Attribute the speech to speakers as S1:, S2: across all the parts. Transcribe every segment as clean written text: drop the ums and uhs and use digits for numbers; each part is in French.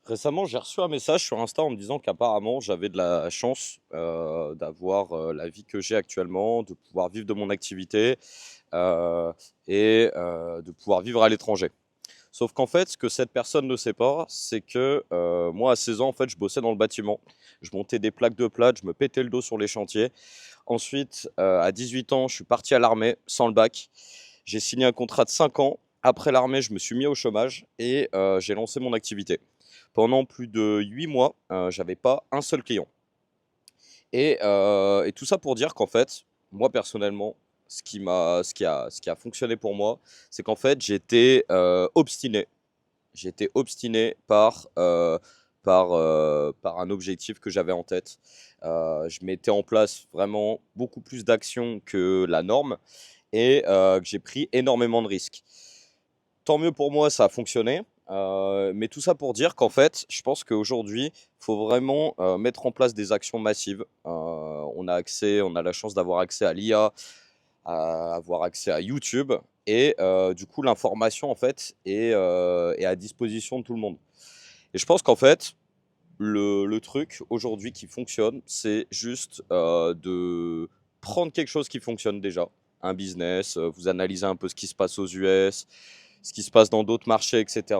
S1: Récemment, j'ai reçu un message sur Insta en me disant qu'apparemment j'avais de la chance d'avoir la vie que j'ai actuellement, de pouvoir vivre de mon activité euh, et de pouvoir vivre à l'étranger. Sauf qu'en fait, ce que cette personne ne sait pas, c'est que moi, à 16 ans, en fait, je bossais dans le bâtiment. Je montais des plaques de plâtre, je me pétais le dos sur les chantiers. Ensuite, à 18 ans, je suis parti à l'armée sans le bac. J'ai signé un contrat de 5 ans. Après l'armée, je me suis mis au chômage et j'ai lancé mon activité. Pendant plus de 8 mois, j'avais pas un seul client. Et tout ça pour dire qu'en fait, moi personnellement, ce qui a fonctionné pour moi, c'est qu'en fait, j'étais obstiné. J'étais obstiné par un objectif que j'avais en tête. Je mettais en place vraiment beaucoup plus d'actions que la norme et que j'ai pris énormément de risques. Tant mieux pour moi, ça a fonctionné. Mais tout ça pour dire qu'en fait, je pense qu'aujourd'hui, il faut vraiment mettre en place des actions massives. On a la chance d'avoir accès à l'IA, à avoir accès à YouTube, et du coup, l'information en fait est à disposition de tout le monde. Et je pense qu'en fait, le truc aujourd'hui qui fonctionne, c'est juste de prendre quelque chose qui fonctionne déjà, un business, vous analysez un peu ce qui se passe aux US, ce qui se passe dans d'autres marchés, etc.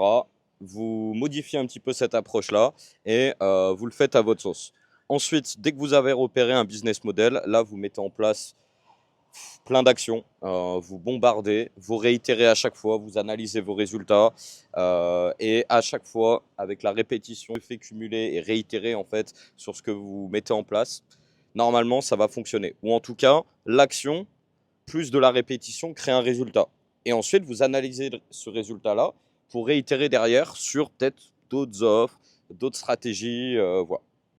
S1: Vous modifiez un petit peu cette approche-là et vous le faites à votre sauce. Ensuite, dès que vous avez repéré un business model, là, vous mettez en place plein d'actions, vous bombardez, vous réitérez à chaque fois, vous analysez vos résultats et à chaque fois, avec la répétition, fait cumuler et réitérer en fait sur ce que vous mettez en place, normalement ça va fonctionner. Ou en tout cas, l'action plus de la répétition crée un résultat. Et ensuite, vous analysez ce résultat-là pour réitérer derrière sur peut-être d'autres offres, d'autres stratégies, voilà.